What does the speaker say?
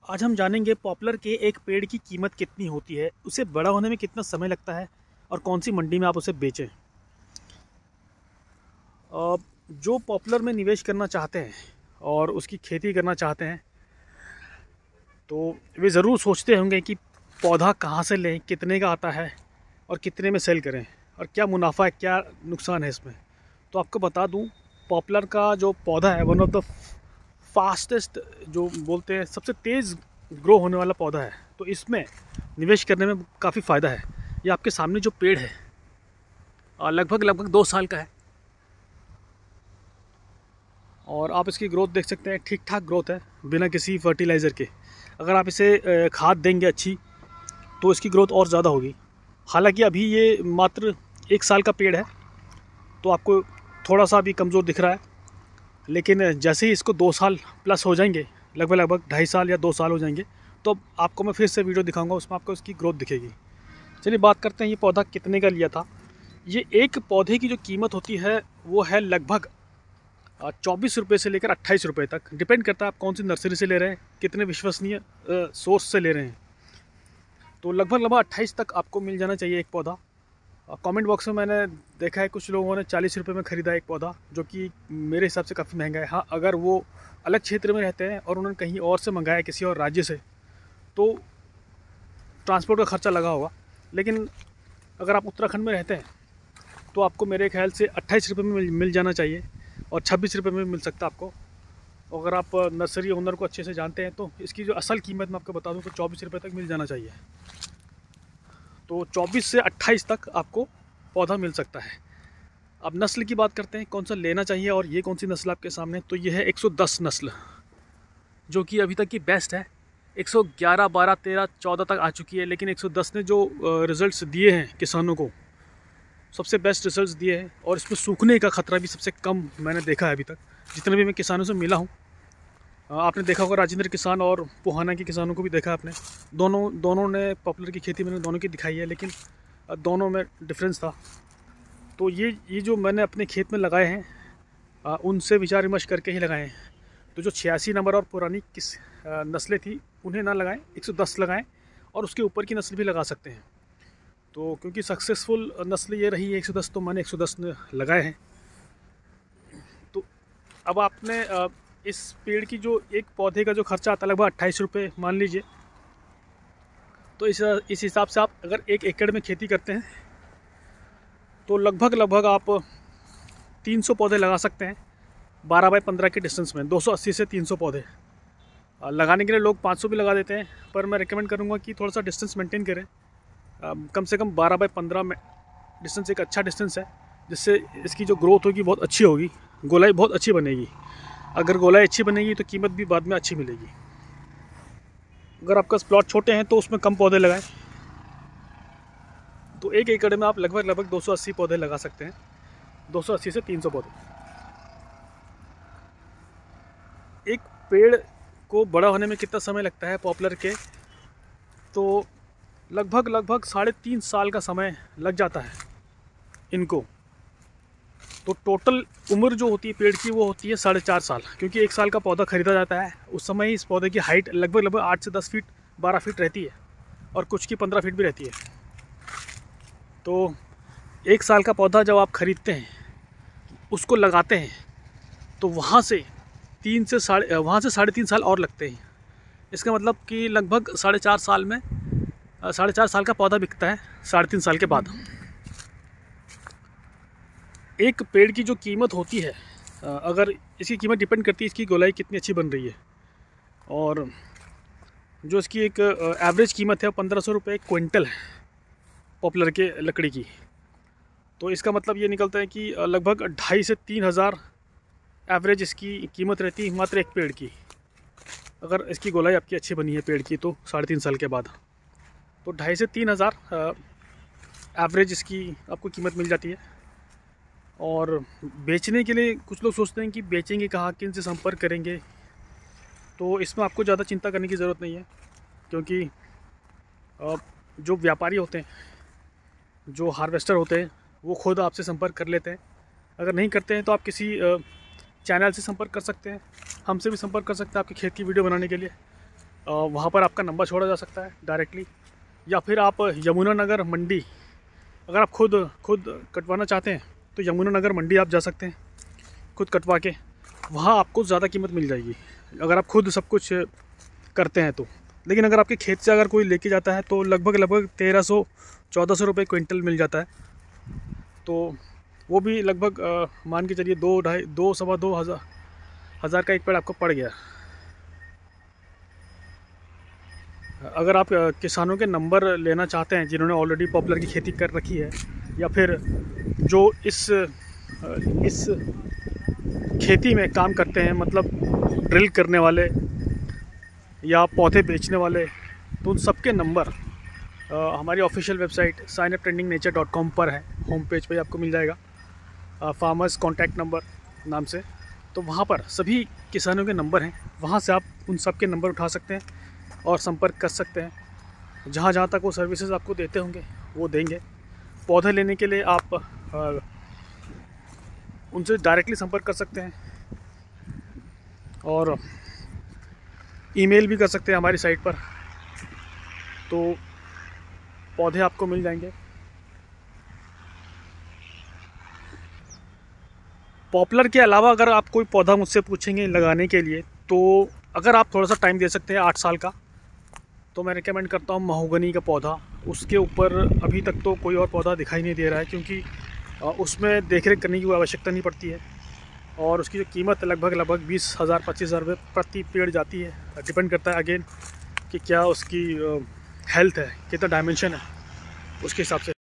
आज हम जानेंगे पॉपुलर के एक पेड़ की कीमत कितनी होती है, उसे बड़ा होने में कितना समय लगता है और कौन सी मंडी में आप उसे बेचें। जो पॉपुलर में निवेश करना चाहते हैं और उसकी खेती करना चाहते हैं तो वे ज़रूर सोचते होंगे कि पौधा कहाँ से लें, कितने का आता है और कितने में सेल करें और क्या मुनाफा है, क्या नुकसान है इसमें। तो आपको बता दूं, पॉपुलर का जो पौधा है वन ऑफ द फास्टेस्ट, जो बोलते हैं सबसे तेज़ ग्रो होने वाला पौधा है। तो इसमें निवेश करने में काफ़ी फ़ायदा है। ये आपके सामने जो पेड़ है लगभग 2 साल का है और आप इसकी ग्रोथ देख सकते हैं, ठीक ठाक ग्रोथ है बिना किसी फर्टिलाइज़र के। अगर आप इसे खाद देंगे अच्छी तो इसकी ग्रोथ और ज़्यादा होगी। हालांकि अभी ये मात्र 1 साल का पेड़ है तो आपको थोड़ा सा अभी कमज़ोर दिख रहा है, लेकिन जैसे ही इसको 2 साल प्लस हो जाएंगे, लगभग 2.5 साल या 2 साल हो जाएंगे, तो आपको मैं फिर से वीडियो दिखाऊंगा, उसमें आपको इसकी ग्रोथ दिखेगी। चलिए बात करते हैं ये पौधा कितने का लिया था। ये एक पौधे की जो कीमत होती है वो है लगभग 24 रुपये से लेकर 28 रुपये तक। डिपेंड करता है आप कौन सी नर्सरी से ले रहे हैं, कितने विश्वसनीय सोर्स से ले रहे हैं। तो लगभग 28 तक आपको मिल जाना चाहिए एक पौधा। कमेंट बॉक्स में मैंने देखा है कुछ लोगों ने 40 रुपये में ख़रीदा एक पौधा, जो कि मेरे हिसाब से काफ़ी महंगा है। हाँ, अगर वो अलग क्षेत्र में रहते हैं और उन्होंने कहीं और से मंगाया, किसी और राज्य से, तो ट्रांसपोर्ट का खर्चा लगा होगा। लेकिन अगर आप उत्तराखंड में रहते हैं तो आपको मेरे ख्याल से 28 रुपये में मिल जाना चाहिए और 26 रुपये में मिल सकता है आपको। अगर आप नर्सरी ओनर को अच्छे से जानते हैं तो इसकी जो असल कीमत मैं आपको बता दूं तो 24 रुपये तक मिल जाना चाहिए। तो 24 से 28 तक आपको पौधा मिल सकता है। अब नस्ल की बात करते हैं, कौन सा लेना चाहिए और ये कौन सी नस्ल आपके सामने। तो ये है 110 नस्ल, जो कि अभी तक की बेस्ट है। 111, 12, 13, 14 तक आ चुकी है, लेकिन 110 ने जो रिज़ल्ट्स दिए हैं किसानों को, सबसे बेस्ट रिजल्ट्स दिए हैं। और इसमें सूखने का ख़तरा भी सबसे कम मैंने देखा है अभी तक, जितने भी मैं किसानों से मिला हूँ। आपने देखा होगा राजेंद्र किसान और पुहाना के किसानों को भी देखा आपने। दोनों ने पॉपुलर की खेती मैंने दोनों की दिखाई है, लेकिन दोनों में डिफरेंस था। तो ये जो मैंने अपने खेत में लगाए हैं उनसे विचार विमर्श करके ही लगाए हैं। तो जो 86 नंबर और पुरानी किस नस्लें थी उन्हें ना लगाएं, 110 लगाएं और उसके ऊपर की नस्ल भी लगा सकते हैं। तो क्योंकि सक्सेसफुल नस्ल ये रही है 110, तो मैंने 110 लगाए हैं। तो अब आपने इस पेड़ की जो एक पौधे का जो खर्चा आता है लगभग 28 रुपये मान लीजिए। तो इस हिसाब से आप अगर 1 एकड़ में खेती करते हैं तो लगभग आप 300 पौधे लगा सकते हैं 12 बाई 15 के डिस्टेंस में। 280 से 300 पौधे लगाने के लिए लोग 500 भी लगा देते हैं, पर मैं रिकमेंड करूँगा कि थोड़ा सा डिस्टेंस मेंटेन करें। कम से कम 12 बाई 15 में डिस्टेंस एक अच्छा डिस्टेंस है, जिससे इसकी जो ग्रोथ होगी बहुत अच्छी होगी, गोलाई बहुत अच्छी बनेगी। अगर गोलाई अच्छी बनेगी तो कीमत भी बाद में अच्छी मिलेगी। अगर आपका प्लॉट छोटे हैं तो उसमें कम पौधे लगाएं। तो 1 एकड़ में आप लगभग 280 पौधे लगा सकते हैं, 280 से 300 पौधे। एक पेड़ को बड़ा होने में कितना समय लगता है पॉपुलर के, तो लगभग 3.5 साल का समय लग जाता है इनको। तो टोटल उम्र जो होती है पेड़ की वो होती है 4.5 साल, क्योंकि 1 साल का पौधा खरीदा जाता है उस समय ही इस पौधे की हाइट लगभग 8 से 10 फीट 12 फीट रहती है और कुछ की 15 फीट भी रहती है। तो 1 साल का पौधा जब आप ख़रीदते हैं, उसको लगाते हैं, तो वहाँ से 3.5 साल और लगते हैं। इसका मतलब कि लगभग 4.5 साल में 4.5 साल का पौधा बिकता है 3.5 साल के बाद। एक पेड़ की जो कीमत होती है, अगर इसकी कीमत डिपेंड करती है इसकी गोलाई कितनी अच्छी बन रही है। और जो इसकी एक एवरेज कीमत है 1500 रुपये क्विंटल है पॉपुलर के लकड़ी की। तो इसका मतलब ये निकलता है कि लगभग 2,500 से 3,000 एवरेज इसकी कीमत रहती है मात्र एक पेड़ की। अगर इसकी गोलाई आपकी अच्छी बनी है पेड़ की तो 3.5 साल के बाद, तो 2,500 से 3,000 एवरेज इसकी आपको कीमत मिल जाती है। और बेचने के लिए कुछ लोग सोचते हैं कि बेचेंगे कहाँ, किन से संपर्क करेंगे। तो इसमें आपको ज़्यादा चिंता करने की ज़रूरत नहीं है, क्योंकि जो व्यापारी होते हैं, जो हार्वेस्टर होते हैं, वो खुद आपसे संपर्क कर लेते हैं। अगर नहीं करते हैं तो आप किसी चैनल से संपर्क कर सकते हैं, हमसे भी संपर्क कर सकते हैं आपके खेत की वीडियो बनाने के लिए। वहाँ पर आपका नंबर छोड़ा जा सकता है डायरेक्टली, या फिर आप यमुनानगर मंडी, अगर आप खुद कटवाना चाहते हैं तो यमुनानगर मंडी आप जा सकते हैं खुद कटवा के, वहाँ आपको ज़्यादा कीमत मिल जाएगी अगर आप खुद सब कुछ करते हैं तो। लेकिन अगर आपके खेत से अगर कोई लेके जाता है तो लगभग 1300-1400 रुपये क्विंटल मिल जाता है। तो वो भी लगभग मान के चलिए 2-2.5-2 हज़ार का एक पेड़ आपको पड़ गया। अगर आप किसानों के नंबर लेना चाहते हैं जिन्होंने ऑलरेडी पॉपुलर की खेती कर रखी है, या फिर जो इस खेती में काम करते हैं, मतलब ड्रिल करने वाले या पौधे बेचने वाले, तो उन सब के नंबर हमारी ऑफिशियल वेबसाइट signuptrendingnature.com पर है। होम पेज पे आपको मिल जाएगा फार्मर्स कॉन्टैक्ट नंबर नाम से। तो वहाँ पर सभी किसानों के नंबर हैं, वहाँ से आप उन सब के नंबर उठा सकते हैं और संपर्क कर सकते हैं। जहाँ जहाँ तक वो सर्विसेज आपको देते होंगे वो देंगे। पौधे लेने के लिए आप उनसे डायरेक्टली संपर्क कर सकते हैं और ईमेल भी कर सकते हैं हमारी साइट पर, तो पौधे आपको मिल जाएंगे। पॉपुलर के अलावा अगर आप कोई पौधा मुझसे पूछेंगे लगाने के लिए, तो अगर आप थोड़ा सा टाइम दे सकते हैं 8 साल का, तो मैं रिकमेंड करता हूँ महोगनी का पौधा। उसके ऊपर अभी तक तो कोई और पौधा दिखाई नहीं दे रहा है, क्योंकि उसमें देखरेख करने की आवश्यकता नहीं पड़ती है और उसकी जो कीमत लगभग 20,000-25,000 रुपये प्रति पेड़ जाती है। डिपेंड करता है अगेन कि क्या उसकी हेल्थ है, कितना डायमेंशन है, उसके हिसाब से।